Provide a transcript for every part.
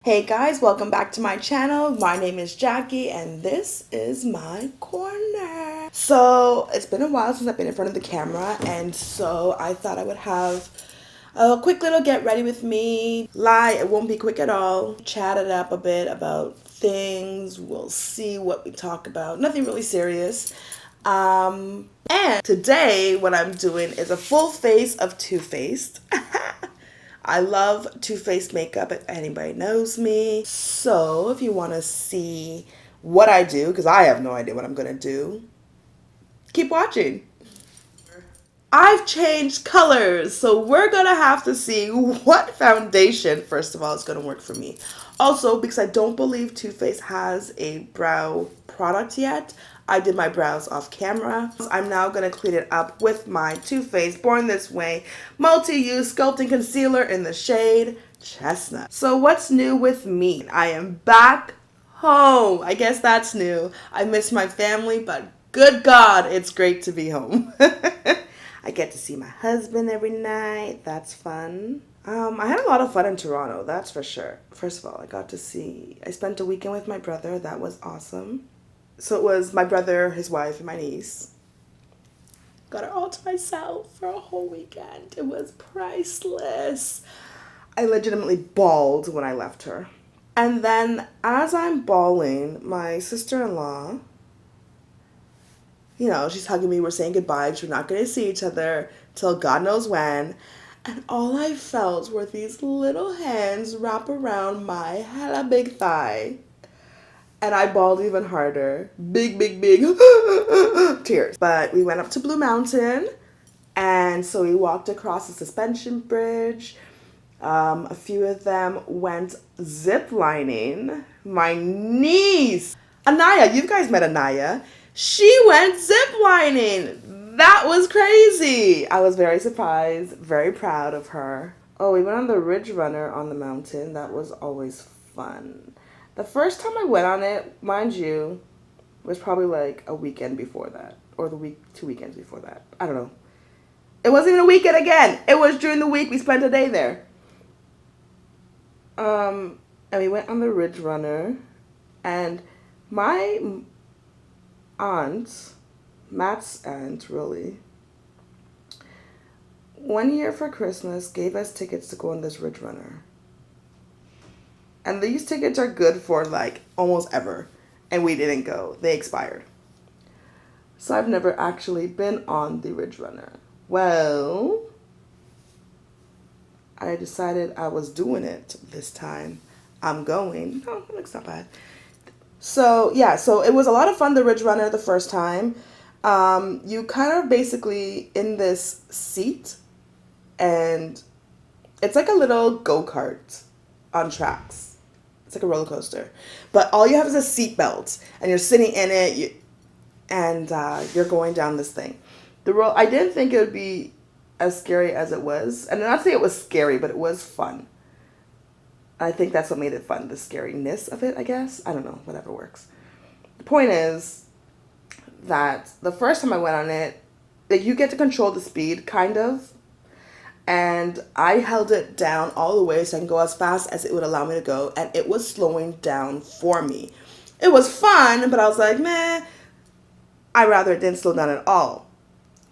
Hey guys, welcome back to my channel. My name is Jackie and this is my corner. So it's been a while since I've been in front of the camera, and so I thought I would have a quick little get ready with me. It won't be quick at all. Chat it up a bit about things. We'll see what we talk about. Nothing really serious. And today what I'm doing is a full face of Too Faced. I love Too Faced makeup if anybody knows me. So if you want to see what I do, because I have no idea what I'm going to do, keep watching. I've changed colors, so we're going to have to see what foundation, first of all, is going to work for me. Also, because I don't believe Too Faced has a brow product yet, I did my brows off camera. I'm now going to clean it up with my Too Faced Born This Way multi-use sculpting concealer in the shade Chestnut. So what's new with me? I am back home. I guess that's new. I miss my family, but good God, it's great to be home. I get to see my husband every night. That's fun. I had a lot of fun in Toronto, that's for sure. First of all, I spent a weekend with my brother. That was awesome. So it was my brother, his wife, and my niece. Got her all to myself for a whole weekend. It was priceless. I legitimately bawled when I left her. And then as I'm bawling, my sister-in-law, she's hugging me. We're saying goodbye because we're not going to see each other till God knows when. And all I felt were these little hands wrap around my hella big thigh. And I bawled even harder. Big, big, big tears. But we went up to Blue Mountain. And so we walked across the suspension bridge. A few of them went zip lining. My niece, Anaya, you guys met Anaya. She went zip lining. That was crazy. I was very surprised, very proud of her. Oh, we went on the Ridge Runner on the mountain. That was always fun. The first time I went on it, mind you, was probably like a weekend before that, or 2 weekends before that. I don't know. It wasn't even a weekend again. It was during the week. We spent a day there. And we went on the Ridge Runner, and my aunt, Matt's aunt, really, one year for Christmas gave us tickets to go on this Ridge Runner. And these tickets are good for like almost ever, and we didn't go. They expired. So I've never actually been on the Ridge Runner. Well, I decided I was doing it this time. I'm going. Oh, that looks not bad. So, yeah, so it was a lot of fun, the Ridge Runner, the first time. You kind of basically in this seat, and it's like a little go-kart on tracks. It's like a roller coaster. But all you have is a seat belt, and you're sitting in it, and you're going down this thing. I didn't think it would be as scary as it was. And not to say it was scary, but it was fun. I think that's what made it fun, the scariness of it, I guess. I don't know, whatever works. The point is that the first time I went on it, like, you get to control the speed, kind of. And I held it down all the way so I can go as fast as it would allow me to go. And it was slowing down for me. It was fun, but I was like, meh, I'd rather it didn't slow down at all.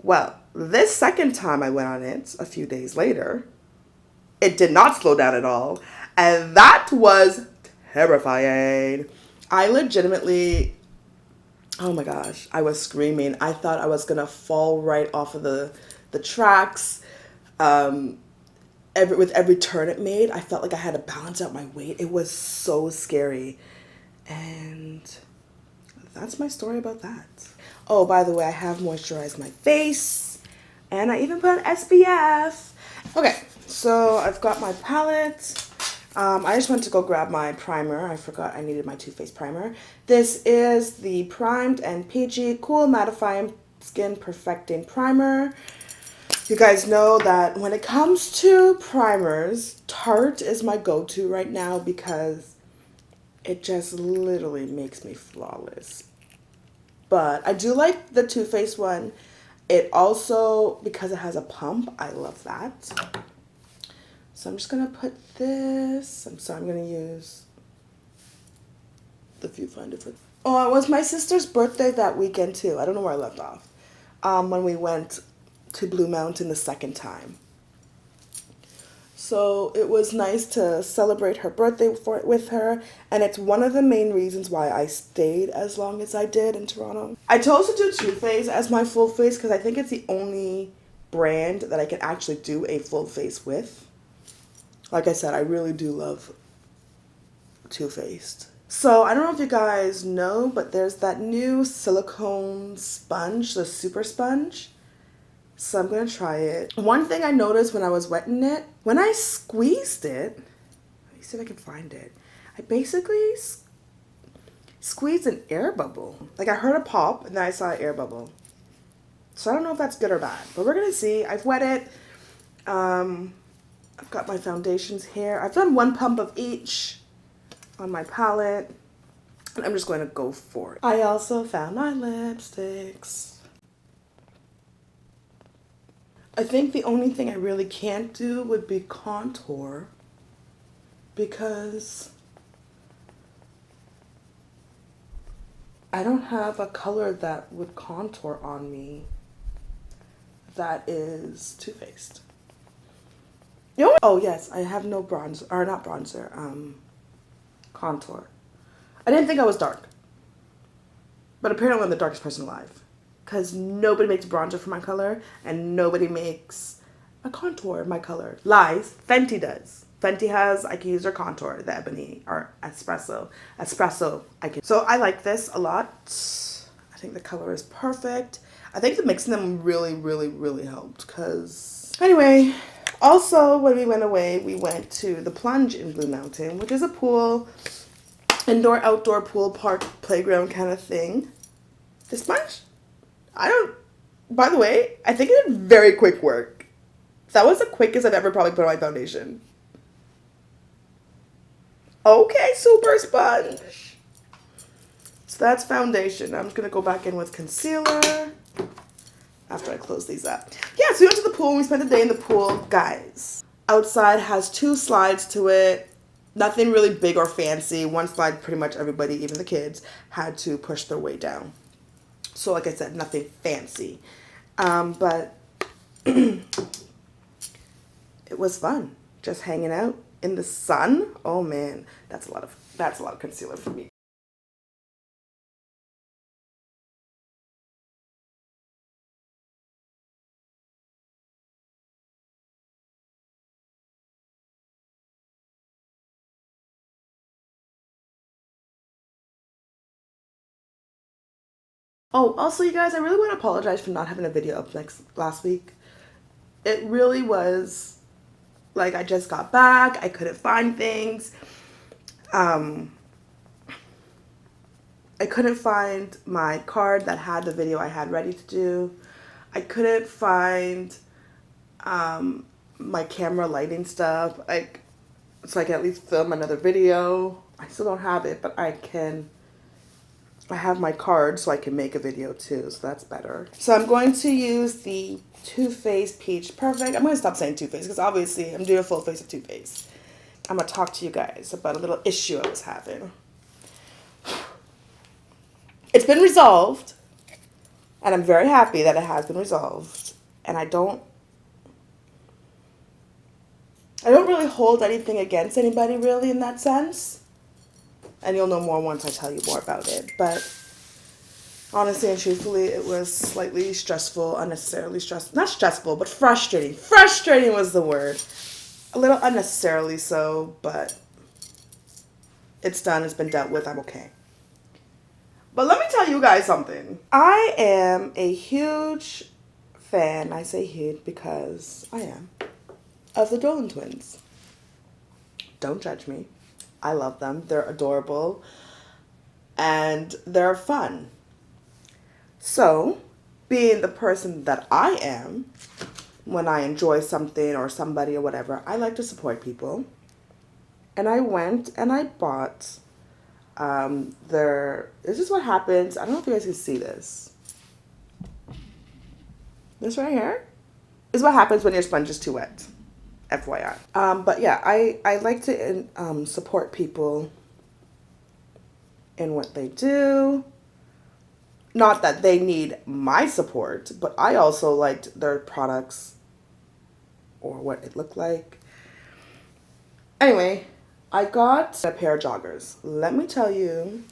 Well, this second time I went on it, a few days later, it did not slow down at all. And that was terrifying. I legitimately, oh my gosh, I was screaming. I thought I was going to fall right off of the tracks. With every turn it made, I felt like I had to balance out my weight. It was so scary. And that's my story about that. Oh, by the way, I have moisturized my face. And I even put on SPF. Okay, so I've got my palette. I just went to go grab my primer. I forgot I needed my Too Faced primer. This is the Primed and Peachy Cool Mattifying Skin Perfecting Primer. You guys know that when it comes to primers, Tarte is my go-to right now because it just literally makes me flawless. But I do like the Too Faced one. It also, because it has a pump, I love that. So I'm just going to put this. I'm sorry, I'm going to use the viewfinder for. Oh, it was my sister's birthday that weekend too. I don't know where I left off. When we went to Blue Mountain the second time. So it was nice to celebrate her birthday with her, and it's one of the main reasons why I stayed as long as I did in Toronto. I chose to do Too Faced as my full face because I think it's the only brand that I can actually do a full face with. Like I said, I really do love Too Faced. So I don't know if you guys know, but there's that new silicone sponge, the super sponge. So I'm going to try it. One thing I noticed when I was wetting it, when I squeezed it, let me see if I can find it. I basically squeezed an air bubble. Like I heard a pop and then I saw an air bubble. So I don't know if that's good or bad, but we're going to see. I've wet it. I've got my foundations here. I've done one pump of each on my palette. And I'm just going to go for it. I also found my lipsticks. I think the only thing I really can't do would be contour because I don't have a color that would contour on me that is Too Faced. You know what? Oh yes, I have no bronzer, or not bronzer, contour. I didn't think I was dark, but apparently I'm the darkest person alive. Because nobody makes bronzer for my color, and nobody makes a contour of my color. Lies. Fenty does. Fenty has, I can use their contour, the ebony, or espresso. Espresso, I can. So I like this a lot. I think the color is perfect. I think the mixing them really, really, really helped. Because, anyway, also when we went away, we went to the Plunge in Blue Mountain, which is a pool, indoor, outdoor pool, park, playground kind of thing. The sponge? By the way, I think it did very quick work. That was the quickest I've ever probably put on my foundation. Okay, super sponge. So that's foundation. I'm just going to go back in with concealer after I close these up. Yeah, so we went to the pool and we spent the day in the pool. Guys, outside has 2 slides to it. Nothing really big or fancy. One slide, pretty much everybody, even the kids, had to push their way down. So like I said, nothing fancy. But it was fun. Just hanging out in the sun. Oh man, that's a lot of concealer for me. Oh, also you guys, I really want to apologize for not having a video up last week. It really was like I just got back. I couldn't find things. I couldn't find my card that had the video I had ready to do. I couldn't find my camera lighting stuff. Like, so I can at least film another video. I still don't have it, but I have my card so I can make a video too, so that's better. So I'm going to use the Too Faced Peach Perfect. I'm going to stop saying Too Faced because obviously I'm doing a full face of Too Faced. I'm going to talk to you guys about a little issue I was having. It's been resolved, and I'm very happy that it has been resolved. And I don't really hold anything against anybody really in that sense. And you'll know more once I tell you more about it. But honestly and truthfully, it was slightly stressful, unnecessarily stressful. Not stressful, but frustrating. Frustrating was the word. A little unnecessarily so, but it's done. It's been dealt with. I'm okay. But let me tell you guys something. I am a huge fan. I say huge because I am. Of the Dolan Twins. Don't judge me. I love them. They're adorable. And they're fun. So, being the person that I am, when I enjoy something or somebody or whatever, I like to support people. And I went and I bought this is what happens. I don't know if you guys can see this. This right here is what happens when your sponge is too wet. FYI. But yeah, I like to support people in what they do. Not that they need my support, but I also liked their products or what it looked like. Anyway, I got a pair of joggers. Let me tell you.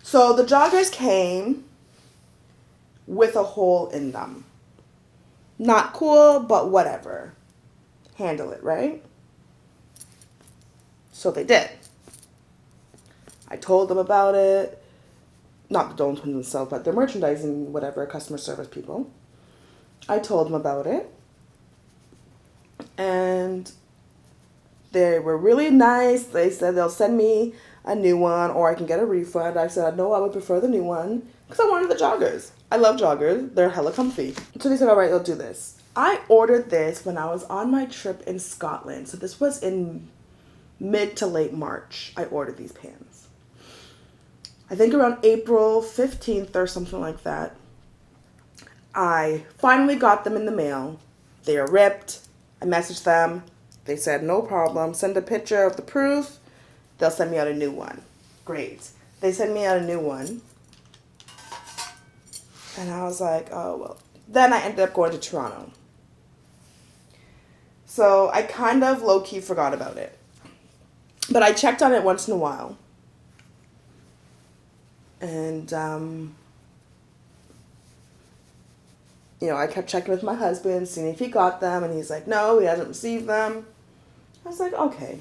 So the joggers came with a hole in them. Not cool, but whatever. Handle it, right? So they did. I told them about it. Not the Dolan Twins themselves, but their merchandising, whatever, customer service people. I told them about it. And they were really nice. They said they'll send me a new one or I can get a refund. I said, no, I would prefer the new one because I wanted the joggers. I love joggers. They're hella comfy. So they said, all right, they'll do this. I ordered this when I was on my trip in Scotland. So this was in mid to late March. I ordered these pants. I think around April 15th or something like that. I finally got them in the mail. They are ripped. I messaged them. They said, no problem. Send a picture of the proof. They'll send me out a new one. Great. They sent me out a new one. And I was like, oh, well. Then I ended up going to Toronto. So I kind of low-key forgot about it. But I checked on it once in a while. And, I kept checking with my husband, seeing if he got them. And he's like, no, he hasn't received them. I was like, okay.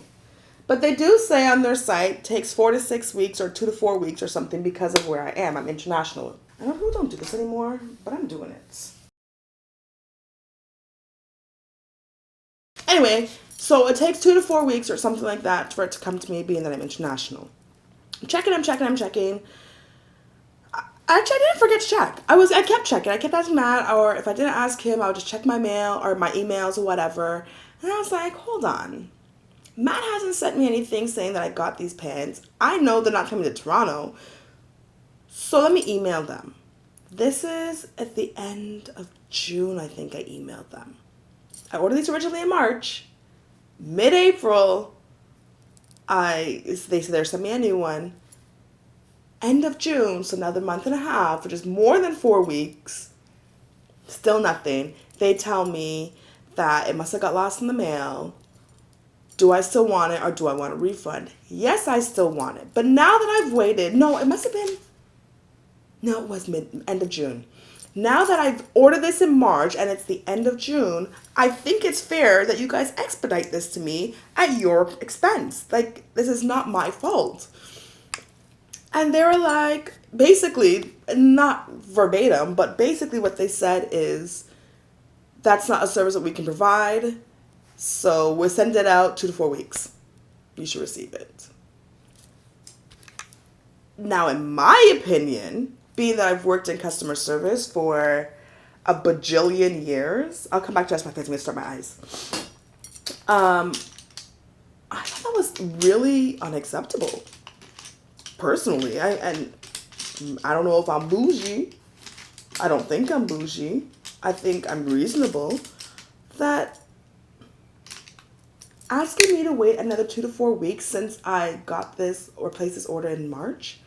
But they do say on their site, it takes 4 to 6 weeks or 2 to 4 weeks or something because of where I am. I'm international. I don't do this anymore, but I'm doing it. Anyway, so it takes 2 to 4 weeks or something like that for it to come to me, being that I'm international. I'm checking. Actually, I didn't forget to check. I kept checking. I kept asking Matt, or if I didn't ask him, I would just check my mail or my emails or whatever. And I was like, hold on. Matt hasn't sent me anything saying that I got these pants. I know they're not coming to Toronto. So let me email them. This is at the end of June, I think I emailed them. I ordered these originally in March. Mid-April, they said they're sending me a new one. End of June, so another month and a half, which is more than 4 weeks. Still nothing. They tell me that it must have got lost in the mail. Do I still want it or do I want a refund? Yes, I still want it. But now that I've waited, no, it was end of June. Now that I've ordered this in March and it's the end of June, I think it's fair that you guys expedite this to me at your expense. Like, this is not my fault. And they were like, basically, not verbatim, but basically what they said is, that's not a service that we can provide. So we'll send it out 2 to 4 weeks. You should receive it. Now, in my opinion, being that I've worked in customer service for a bajillion years, I'll come back to my face. I'm going to start my eyes. I thought that was really unacceptable. Personally, I don't know if I'm bougie. I don't think I'm bougie. I think I'm reasonable. That asking me to wait another 2 to 4 weeks since I got this or placed this order in March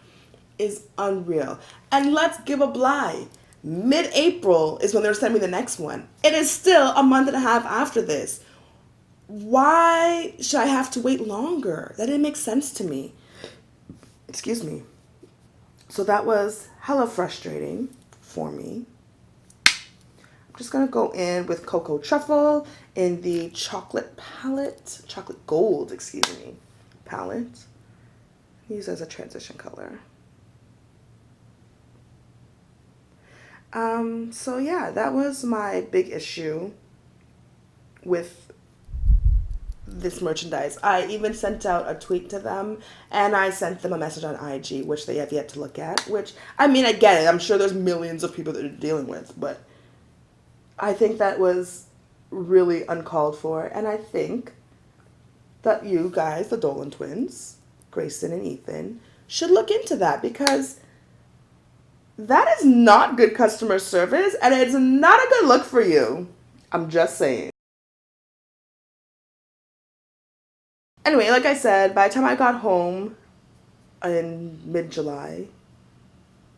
is unreal. And let's give a lie. Mid-April is when they're sending me the next one. It is still a month and a half after this. Why should I have to wait longer? That didn't make sense to me. Excuse me. So that was hella frustrating for me. I'm just going to go in with Cocoa Truffle in the chocolate gold palette. Use as a transition color. So yeah, that was my big issue with this merchandise. I even sent out a tweet to them and I sent them a message on IG, which they have yet to look at, which, I mean, I get it. I'm sure there's millions of people that are dealing with, but I think that was really uncalled for. And I think that you guys, the Dolan Twins, Grayson and Ethan, should look into that because that is not good customer service and it's not a good look for you. I'm just saying. Anyway, like I said, by the time I got home in mid-July,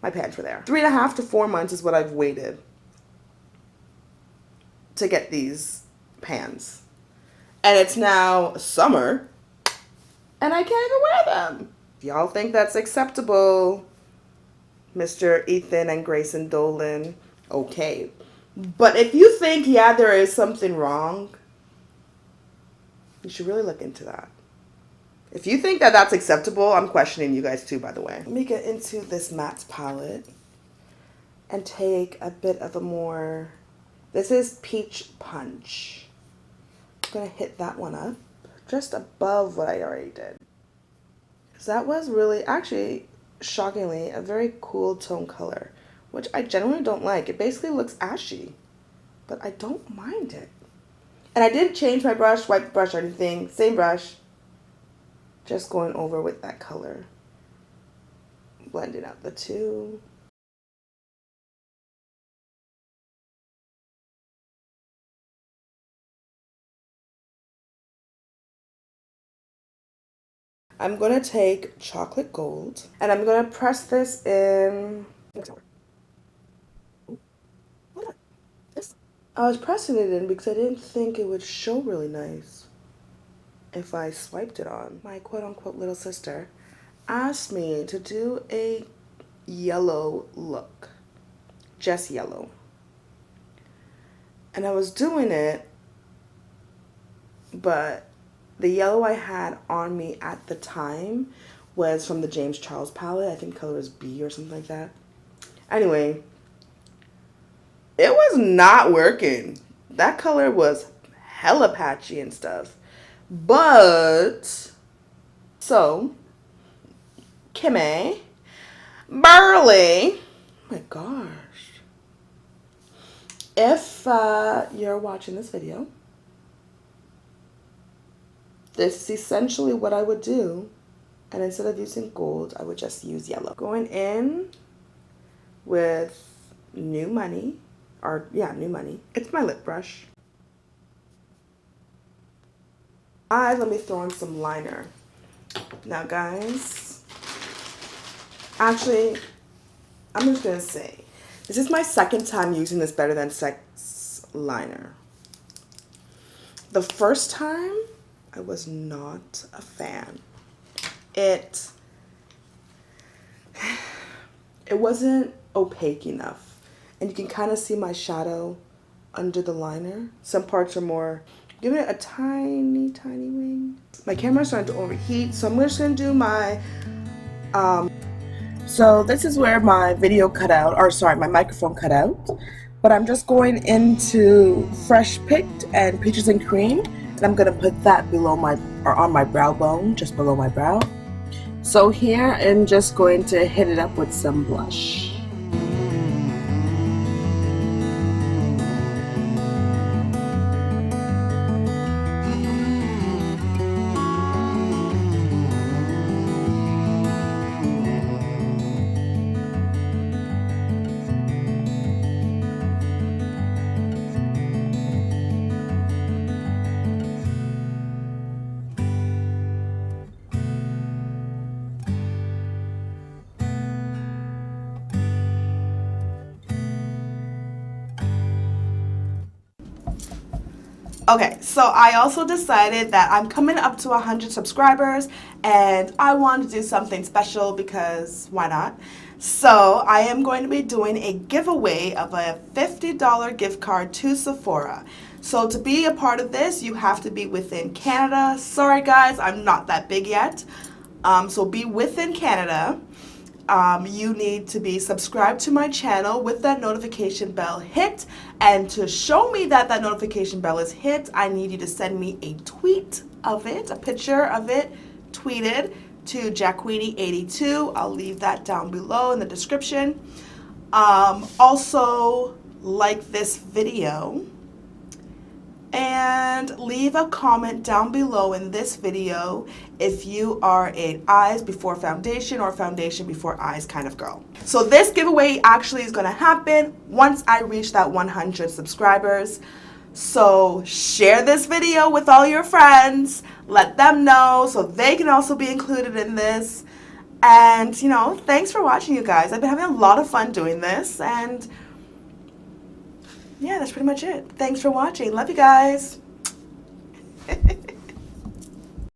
my pants were there. 3.5 to 4 months is what I've waited to get these pants. And it's now summer, and I can't even wear them. If y'all think that's acceptable, Mr. Ethan and Grayson Dolan, okay. But if you think, yeah, there is something wrong, you should really look into that. If you think that that's acceptable, I'm questioning you guys too, by the way. Let me get into this matte palette and take a bit of a more, this is Peach Punch. I'm gonna hit that one up just above what I already did. So that was really, actually, shockingly, a very cool tone color, which I generally don't like. It basically looks ashy, but I don't mind it. And I didn't change my brush, wipe the brush or anything. Same brush. Just going over with that color. Blending out the two. I'm going to take chocolate gold and I'm going to press this in. I was pressing it in because I didn't think it would show really nice if I swiped it on. My quote-unquote little sister asked me to do a yellow look, just yellow. And I was doing it, but the yellow I had on me at the time was from the James Charles palette. I think color is B or something like that. Anyway, it was not working. That color was hella patchy and stuff. But, so, Kimmy, Burley, oh my gosh. If you're watching this video, this is essentially what I would do. And instead of using gold, I would just use yellow. Going in with New Money, or yeah, New Money. It's my lip brush. Let me throw in some liner. Now guys, actually, I'm just gonna say, this is my second time using this Better Than Sex liner. The first time, I was not a fan. It wasn't opaque enough. And you can kind of see my shadow under the liner. Some parts are more, giving it a tiny, tiny wing. My camera's starting to overheat, so I'm just gonna do my, so this is where my video cut out, or sorry, my microphone cut out. But I'm just going into Fresh Picked and Peaches and Cream. And I'm gonna put that below my, or on my brow bone, just below my brow. So here I'm just going to hit it up with some blush. Okay, so I also decided that I'm coming up to 100 subscribers and I want to do something special because why not? So I am going to be doing a giveaway of a $50 gift card to Sephora. So to be a part of this, you have to be within Canada. Sorry guys, I'm not that big yet. So be within Canada. You need to be subscribed to my channel with that notification bell hit, and to show me that that notification bell is hit, I need you to send me a tweet of it, a picture of it tweeted to Jacqueenie82. I'll leave that down below in the description. Also, like this video and leave a comment down below in this video if you are an eyes before foundation or foundation before eyes kind of girl. So this giveaway actually is going to happen once I reach that 100 subscribers. So share this video with all your friends. Let them know so they can also be included in this. And, you know, thanks for watching, you guys. I've been having a lot of fun doing this. And, yeah, that's pretty much it. Thanks for watching. Love you guys.